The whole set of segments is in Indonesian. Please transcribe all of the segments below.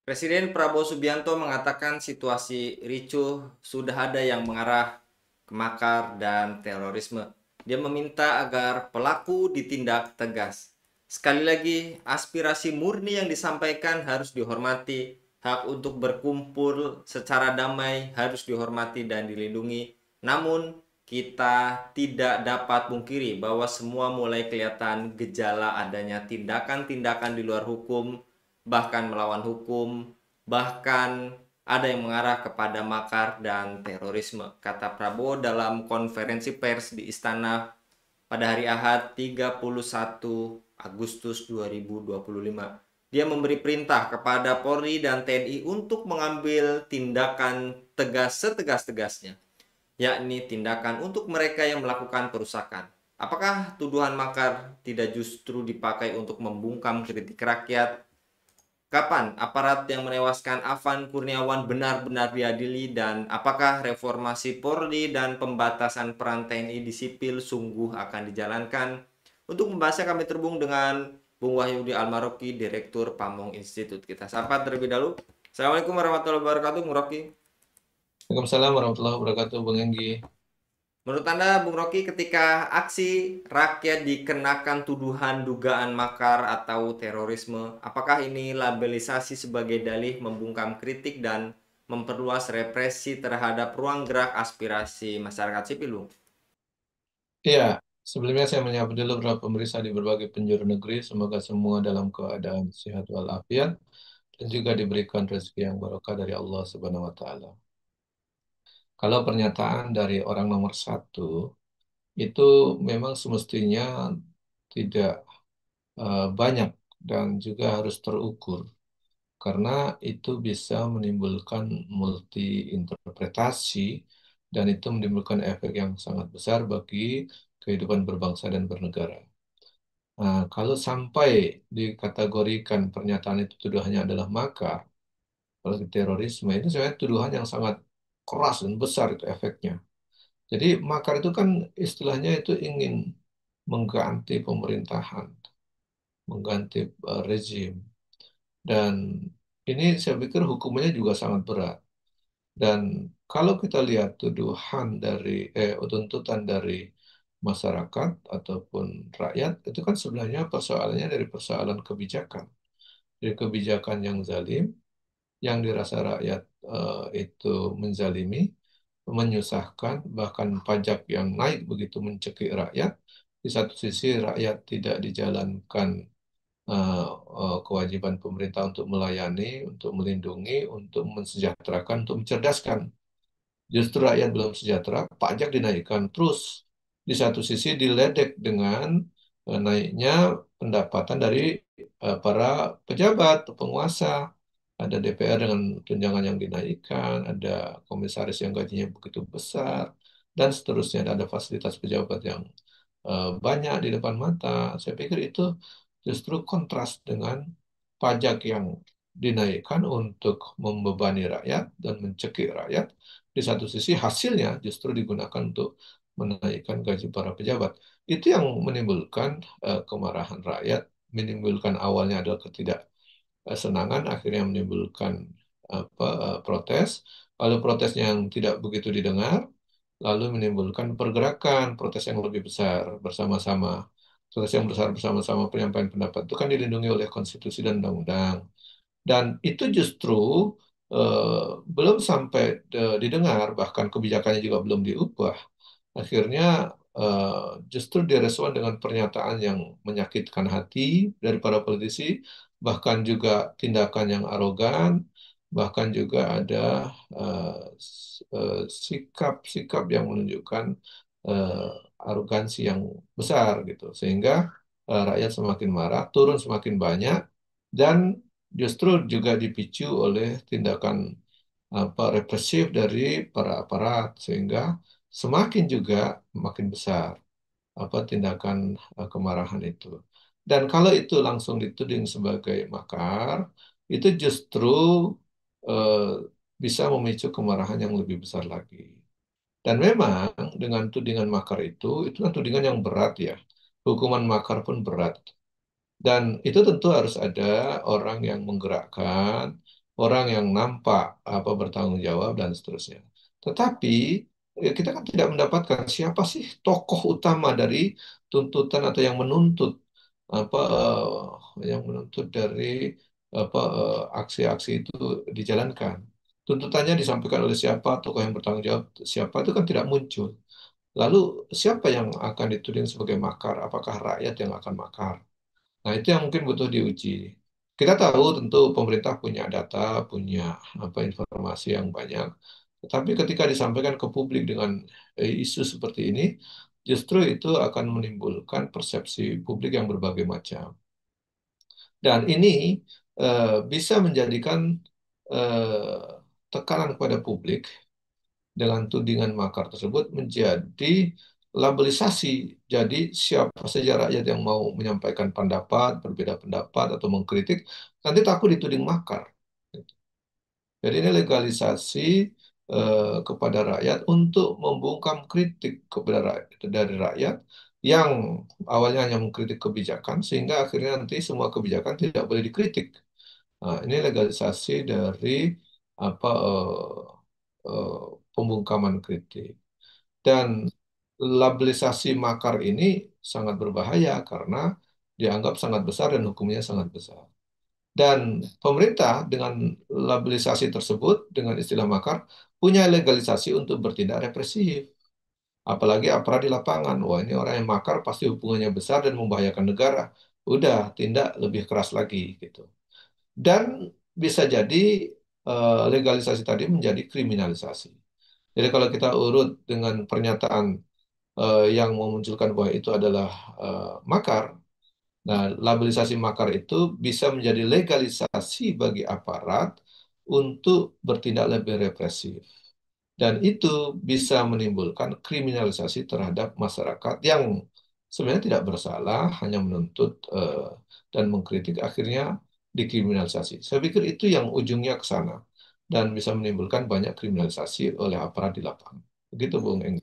Presiden Prabowo Subianto mengatakan situasi ricuh sudah ada yang mengarah ke makar dan terorisme. Dia meminta agar pelaku ditindak tegas. Sekali lagi, aspirasi murni yang disampaikan harus dihormati. Hak untuk berkumpul secara damai harus dihormati dan dilindungi. Namun, kita tidak dapat pungkiri bahwa semua mulai kelihatan gejala adanya tindakan-tindakan di luar hukum, bahkan melawan hukum, bahkan ada yang mengarah kepada makar dan terorisme, kata Prabowo dalam konferensi pers di Istana pada hari Ahad 31 Agustus 2025. Dia memberi perintah kepada Polri dan TNI untuk mengambil tindakan tegas setegas-tegasnya, yakni tindakan untuk mereka yang melakukan perusakan. Apakah tuduhan makar tidak justru dipakai untuk membungkam kritik rakyat? Kapan aparat yang menewaskan Afan Kurniawan benar-benar diadili, dan apakah reformasi Polri dan pembatasan peran TNI di sipil sungguh akan dijalankan? Untuk membahasnya kami terhubung dengan Bung Wahyudi Almaroki, Direktur Pamong Institute. Kita sapa terlebih dahulu. Assalamualaikum warahmatullahi wabarakatuh, Bung Rocky. Waalaikumsalam warahmatullahi wabarakatuh, Bang Enggi. Menurut Anda, Bung Rocky, ketika aksi rakyat dikenakan tuduhan dugaan makar atau terorisme, apakah ini labelisasi sebagai dalih membungkam kritik dan memperluas represi terhadap ruang gerak aspirasi masyarakat sipil, Bung? Iya, sebelumnya saya menyapa dulu beberapa pemirsa di berbagai penjuru negeri. Semoga semua dalam keadaan sehat walafiat dan juga diberikan rezeki yang barokah dari Allah Subhanahu wa Ta'ala. Kalau pernyataan dari orang nomor satu itu memang semestinya tidak banyak dan juga harus terukur karena itu bisa menimbulkan multi interpretasi dan itu menimbulkan efek yang sangat besar bagi kehidupan berbangsa dan bernegara. Nah, kalau sampai dikategorikan pernyataan itu tuduhannya adalah makar, kalau terorisme itu sebenarnya tuduhan yang sangat keras dan besar itu efeknya. Jadi makar itu kan istilahnya itu ingin mengganti pemerintahan, mengganti rezim. Dan ini saya pikir hukumannya juga sangat berat. Dan kalau kita lihat tuduhan dari tuntutan dari masyarakat ataupun rakyat itu kan sebenarnya persoalannya dari persoalan kebijakan, dari kebijakan yang zalim, yang dirasa rakyat itu menzalimi, menyusahkan, bahkan pajak yang naik begitu mencekik rakyat. Di satu sisi rakyat tidak dijalankan eh, kewajiban pemerintah untuk melayani, untuk melindungi, untuk mensejahterakan, untuk mencerdaskan. Justru rakyat belum sejahtera, pajak dinaikkan terus. Di satu sisi diledek dengan naiknya pendapatan dari para pejabat, penguasa. Ada DPR dengan tunjangan yang dinaikkan, ada komisaris yang gajinya begitu besar, dan seterusnya. Ada fasilitas pejabat yang banyak di depan mata. Saya pikir itu justru kontras dengan pajak yang dinaikkan untuk membebani rakyat dan mencekik rakyat. Di satu sisi hasilnya justru digunakan untuk menaikkan gaji para pejabat. Itu yang menimbulkan kemarahan rakyat, menimbulkan awalnya adalah ketidaksenangan, akhirnya menimbulkan protes. Lalu protesnya yang tidak begitu didengar, lalu menimbulkan pergerakan protes yang lebih besar bersama-sama. Protes yang besar bersama-sama penyampaian pendapat itu kan dilindungi oleh konstitusi dan undang-undang. Dan itu justru belum sampai didengar, bahkan kebijakannya juga belum diubah. Akhirnya eh, justru direspon dengan pernyataan yang menyakitkan hati dari para politisi, bahkan juga tindakan yang arogan, bahkan juga ada sikap-sikap yang menunjukkan eh, arogansi yang besar gitu, sehingga rakyat semakin marah, turun semakin banyak, dan justru juga dipicu oleh tindakan represif dari para aparat, sehingga semakin juga makin besar tindakan kemarahan itu. Dan kalau itu langsung dituding sebagai makar, itu justru eh, bisa memicu kemarahan yang lebih besar lagi. Dan memang dengan tudingan makar itu kan tudingan yang berat ya. Hukuman makar pun berat. Dan itu tentu harus ada orang yang menggerakkan, orang yang nampak apa bertanggung jawab dan seterusnya. Tetapi kita kan tidak mendapatkan siapa sih tokoh utama dari tuntutan atau apa yang menuntut dari aksi-aksi itu dijalankan. Tuntutannya disampaikan oleh siapa, tokoh yang bertanggung jawab siapa itu kan tidak muncul. Lalu siapa yang akan dituding sebagai makar? Apakah rakyat yang akan makar? Nah, itu yang mungkin butuh diuji. Kita tahu tentu pemerintah punya data, punya informasi yang banyak. Tetapi ketika disampaikan ke publik dengan isu seperti ini, justru itu akan menimbulkan persepsi publik yang berbagai macam. Dan ini bisa menjadikan eh, tekanan kepada publik dengan tudingan makar tersebut menjadi labelisasi. Jadi siapa saja rakyat yang mau menyampaikan pendapat, berbeda pendapat atau mengkritik, nanti takut dituding makar. Jadi ini legalisasi kepada rakyat untuk membungkam kritik kepada dari rakyat yang awalnya hanya mengkritik kebijakan, sehingga akhirnya nanti semua kebijakan tidak boleh dikritik. Nah, ini legalisasi dari apa eh, pembungkaman kritik. Dan labelisasi makar ini sangat berbahaya karena dianggap sangat besar dan hukumnya sangat besar. Dan pemerintah dengan labelisasi tersebut, dengan istilah makar, punya legalisasi untuk bertindak represif. Apalagi aparat di lapangan. Wah, ini orang yang makar pasti hubungannya besar dan membahayakan negara. Udah, tindak lebih keras lagi gitu. Dan bisa jadi legalisasi tadi menjadi kriminalisasi. Jadi kalau kita urut dengan pernyataan yang memunculkan bahwa itu adalah makar. Nah, labelisasi makar itu bisa menjadi legalisasi bagi aparat untuk bertindak lebih represif. Dan itu bisa menimbulkan kriminalisasi terhadap masyarakat yang sebenarnya tidak bersalah, hanya menuntut dan mengkritik, akhirnya dikriminalisasi. Saya pikir itu yang ujungnya ke sana dan bisa menimbulkan banyak kriminalisasi oleh aparat di lapangan. Begitu, Bung Eng.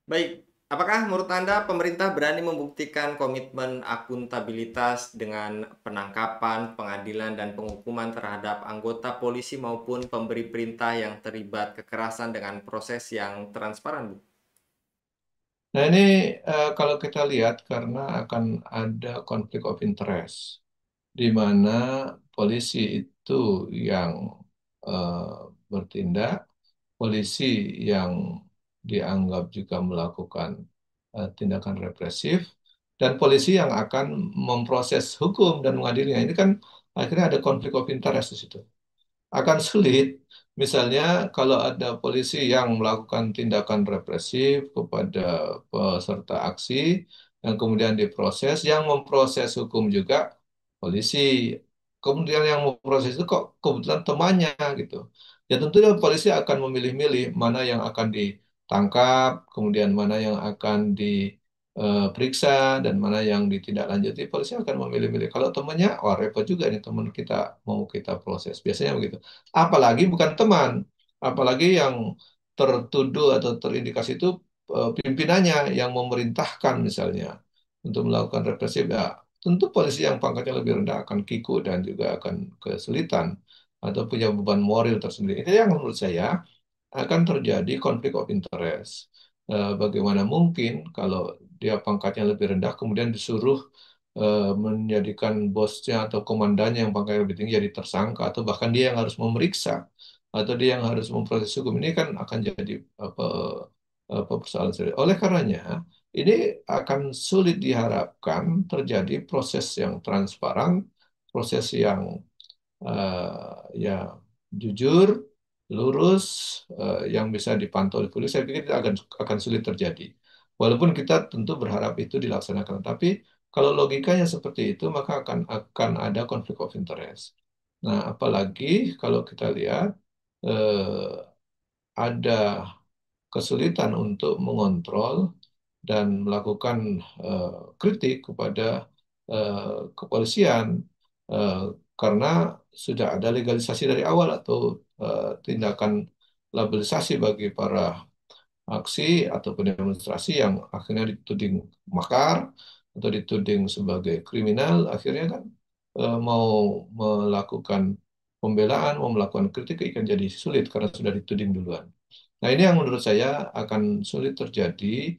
Baik, apakah menurut Anda pemerintah berani membuktikan komitmen akuntabilitas dengan penangkapan, pengadilan, dan penghukuman terhadap anggota polisi maupun pemberi perintah yang terlibat kekerasan dengan proses yang transparan, Bu? Nah ini kalau kita lihat karena akan ada konflik of interest, di mana polisi itu yang eh, bertindak, polisi yang dianggap juga melakukan tindakan represif, dan polisi yang akan memproses hukum dan mengadilinya. Ini kan akhirnya ada konflik of interest di situ akan sulit. Misalnya kalau ada polisi yang melakukan tindakan represif kepada peserta aksi yang kemudian diproses, yang memproses hukum juga polisi. Kemudian yang memproses itu kok kebetulan temannya gitu. Ya tentunya polisi akan memilih-milih mana yang akan ditangkap, kemudian mana yang akan diperiksa dan mana yang ditindaklanjuti. Polisi akan memilih-milih. Kalau temannya, wah repot juga nih teman kita mau kita proses. Biasanya begitu. Apalagi bukan teman, apalagi yang tertuduh atau terindikasi itu pimpinannya yang memerintahkan misalnya untuk melakukan represif, ya tentu polisi yang pangkatnya lebih rendah akan kiku dan juga akan kesulitan atau punya beban moral tersendiri. Itu yang menurut saya akan terjadi konflik of interest. Bagaimana mungkin kalau dia pangkatnya lebih rendah kemudian disuruh menjadikan bosnya atau komandannya yang pangkatnya lebih tinggi jadi tersangka atau bahkan dia yang harus memeriksa atau dia yang harus memproses hukum, ini kan akan jadi apa persoalan serius. Oleh karenanya ini akan sulit diharapkan terjadi proses yang transparan, proses yang ya jujur, lurus, yang bisa dipantau oleh publik. Saya pikir itu akan sulit terjadi. Walaupun kita tentu berharap itu dilaksanakan, tapi kalau logikanya seperti itu maka akan ada konflik of interest. Nah, apalagi kalau kita lihat ada kesulitan untuk mengontrol dan melakukan eh, kritik kepada kepolisian eh, karena sudah ada legalisasi dari awal atau tindakan labelisasi bagi para aksi ataupun demonstrasi yang akhirnya dituding makar atau dituding sebagai kriminal, akhirnya kan mau melakukan pembelaan, mau melakukan kritik akan jadi sulit karena sudah dituding duluan. Nah, ini yang menurut saya akan sulit terjadi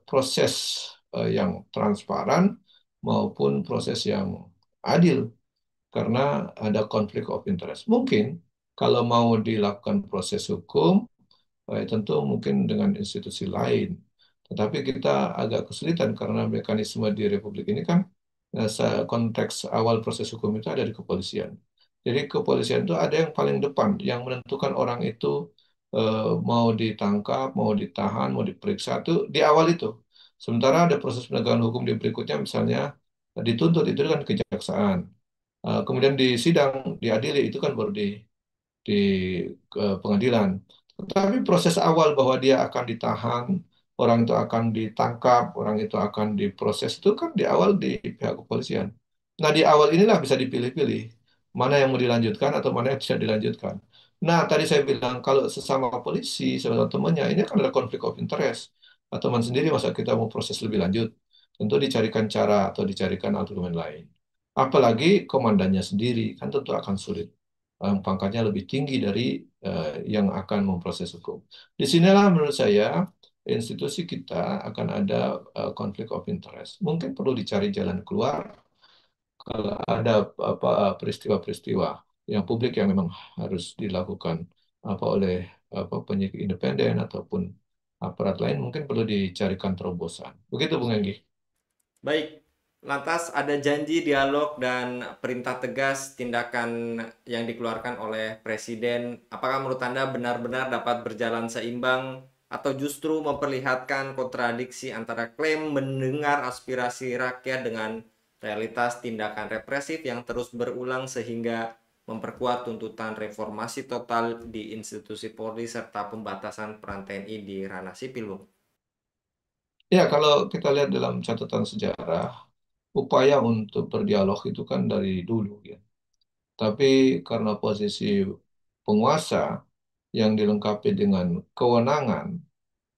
proses yang transparan maupun proses yang adil karena ada konflik of interest. Mungkin kalau mau dilakukan proses hukum, tentu mungkin dengan institusi lain. Tetapi kita agak kesulitan karena mekanisme di Republik ini kan konteks awal proses hukum itu ada di kepolisian. Jadi kepolisian itu ada yang paling depan, yang menentukan orang itu mau ditangkap, mau ditahan, mau diperiksa itu di awal itu. Sementara ada proses penegakan hukum di berikutnya, misalnya dituntut itu kan kejaksaan. Kemudian di sidang, diadili itu kan baru di pengadilan. Tetapi proses awal bahwa dia akan ditahan, orang itu akan ditangkap, orang itu akan diproses itu kan di awal di pihak kepolisian. Nah, di awal inilah bisa dipilih-pilih mana yang mau dilanjutkan atau mana yang tidak dilanjutkan. Nah, tadi saya bilang kalau sesama polisi, sesama temannya, ini kan ada konflik of interest. Atau teman sendiri masa kita mau proses lebih lanjut, tentu dicarikan cara atau dicarikan argumen lain. Apalagi komandannya sendiri, kan tentu akan sulit pangkatnya lebih tinggi dari yang akan memproses hukum. Disinilah menurut saya institusi kita akan ada konflik of interest. Mungkin perlu dicari jalan keluar kalau ada apa peristiwa-peristiwa yang publik yang memang harus dilakukan apa oleh penyidik independen ataupun aparat lain mungkin perlu dicarikan terobosan. Begitu Bung Enggi. Baik, lantas ada janji dialog dan perintah tegas tindakan yang dikeluarkan oleh Presiden. Apakah menurut Anda benar-benar dapat berjalan seimbang atau justru memperlihatkan kontradiksi antara klaim mendengar aspirasi rakyat dengan realitas tindakan represif yang terus berulang sehingga memperkuat tuntutan reformasi total di institusi Polri serta pembatasan peran TNI di ranah sipil, Bung? Ya, kalau kita lihat dalam catatan sejarah, upaya untuk berdialog itu kan dari dulu ya. Tapi karena posisi penguasa yang dilengkapi dengan kewenangan,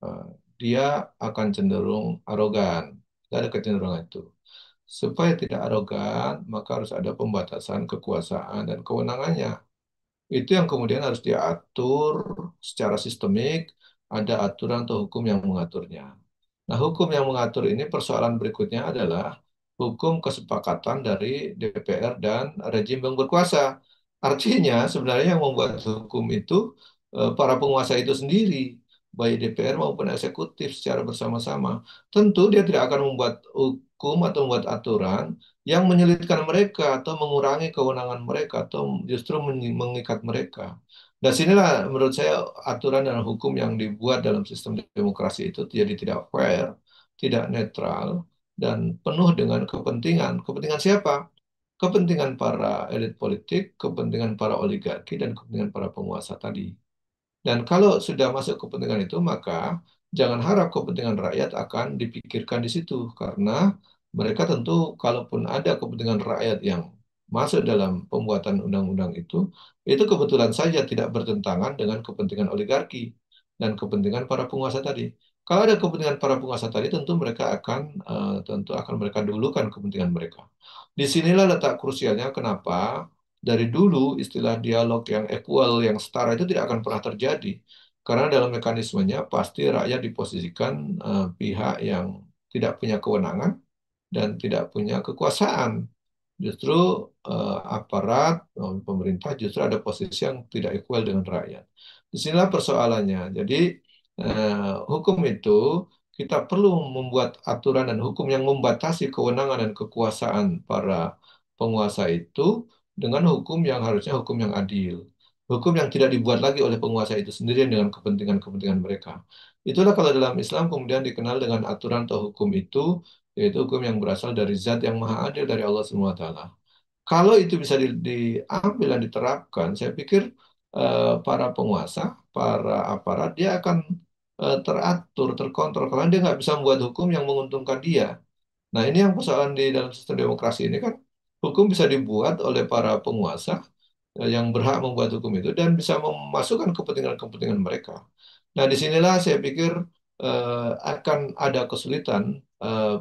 eh, dia akan cenderung arogan. Tidak ada kecenderungan itu. Supaya tidak arogan, maka harus ada pembatasan kekuasaan dan kewenangannya. Itu yang kemudian harus diatur secara sistemik, ada aturan atau hukum yang mengaturnya. Nah, hukum yang mengatur ini persoalan berikutnya adalah hukum kesepakatan dari DPR dan rejim yang berkuasa. Artinya sebenarnya yang membuat hukum itu para penguasa itu sendiri, baik DPR maupun eksekutif secara bersama-sama. Tentu dia tidak akan membuat hukum atau membuat aturan yang menyulitkan mereka atau mengurangi kewenangan mereka atau justru mengikat mereka. Dan sinilah menurut saya aturan dan hukum yang dibuat dalam sistem demokrasi itu jadi tidak fair, tidak netral, dan penuh dengan kepentingan. Kepentingan siapa? Kepentingan para elit politik, kepentingan para oligarki, dan kepentingan para penguasa tadi. Dan kalau sudah masuk kepentingan itu, maka jangan harap kepentingan rakyat akan dipikirkan di situ, karena mereka tentu, kalaupun ada kepentingan rakyat yang masuk dalam pembuatan undang-undang itu kebetulan saja tidak bertentangan dengan kepentingan oligarki dan kepentingan para penguasa tadi. Kalau ada kepentingan para penguasa tadi, tentu akan mereka dulukan kepentingan mereka. Disinilah letak krusialnya kenapa dari dulu istilah dialog yang equal, yang setara itu tidak akan pernah terjadi. Karena dalam mekanismenya pasti rakyat diposisikan pihak yang tidak punya kewenangan dan tidak punya kekuasaan. Justru aparat pemerintah justru ada posisi yang tidak equal dengan rakyat. Disinilah persoalannya. Jadi hukum itu kita perlu membuat aturan dan hukum yang membatasi kewenangan dan kekuasaan para penguasa itu dengan hukum yang harusnya hukum yang adil. Hukum yang tidak dibuat lagi oleh penguasa itu sendiri dengan kepentingan-kepentingan mereka. Itulah kalau dalam Islam kemudian dikenal dengan aturan atau hukum itu, yaitu hukum yang berasal dari zat yang maha adil dari Allah SWT. Kalau itu bisa diambil dan diterapkan, saya pikir para penguasa, para aparat, dia akan teratur, terkontrol. Karena dia nggak bisa membuat hukum yang menguntungkan dia. Nah, ini yang persoalan di dalam sistem demokrasi ini kan, hukum bisa dibuat oleh para penguasa yang berhak membuat hukum itu dan bisa memasukkan kepentingan-kepentingan mereka. Nah, disinilah saya pikir akan ada kesulitan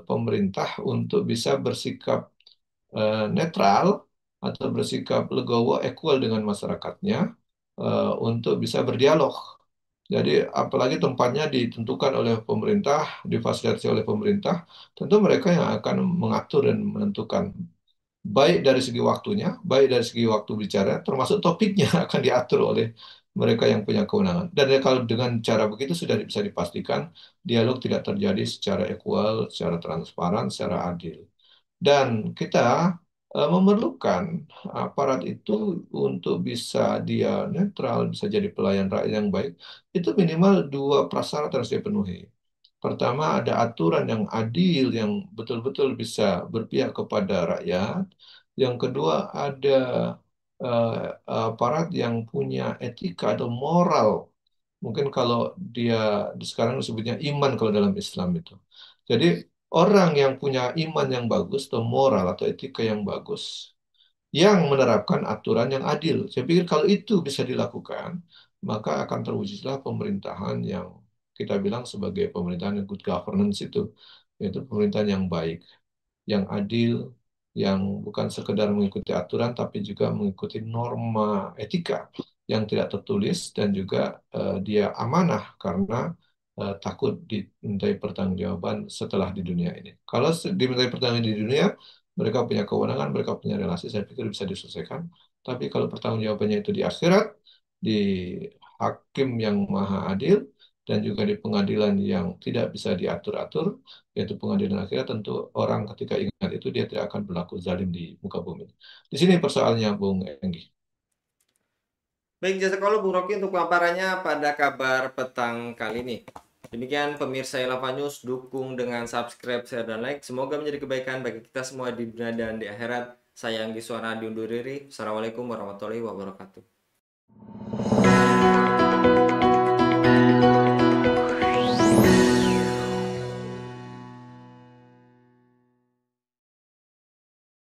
pemerintah untuk bisa bersikap netral atau bersikap legowo, equal dengan masyarakatnya, untuk bisa berdialog. Jadi apalagi tempatnya ditentukan oleh pemerintah, difasilitasi oleh pemerintah, tentu mereka yang akan mengatur dan menentukan. Baik dari segi waktunya, baik dari segi waktu bicara, termasuk topiknya akan diatur oleh mereka yang punya kewenangan. Dan kalau dengan cara begitu sudah bisa dipastikan dialog tidak terjadi secara equal, secara transparan, secara adil. Dan kita memerlukan aparat itu untuk bisa dia netral, bisa jadi pelayan rakyat yang baik. Itu minimal dua prasyarat harus dipenuhi. Pertama, ada aturan yang adil, yang betul-betul bisa berpihak kepada rakyat. Yang kedua, ada eh, aparat yang punya etika atau moral. Mungkin kalau dia sekarang disebutnya iman kalau dalam Islam itu. Jadi orang yang punya iman yang bagus atau moral atau etika yang bagus, yang menerapkan aturan yang adil. Saya pikir kalau itu bisa dilakukan, maka akan terwujudlah pemerintahan yang kita bilang sebagai pemerintahan yang good governance itu, yaitu pemerintahan yang baik, yang adil, yang bukan sekedar mengikuti aturan, tapi juga mengikuti norma etika yang tidak tertulis dan juga dia amanah karena takut dimintai pertanggungjawaban setelah di dunia ini. Kalau dimintai pertanggungjawaban di dunia, mereka punya kewenangan, mereka punya relasi, saya pikir bisa diselesaikan. Tapi kalau pertanggungjawabannya itu di akhirat, di hakim yang maha adil, dan juga di pengadilan yang tidak bisa diatur-atur, yaitu pengadilan akhirat, tentu orang ketika ingat itu dia tidak akan berlaku zalim di muka bumi. Di sini persoalannya, Bung Enggi. Baik, jasa kalau Bung Rocky untuk paparannya pada kabar petang kali ini. Demikian pemirsa Elava News, dukung dengan subscribe, share, dan like. Semoga menjadi kebaikan bagi kita semua di dunia dan di akhirat. Saya Anggi Suara diundur diri. Assalamualaikum warahmatullahi wabarakatuh.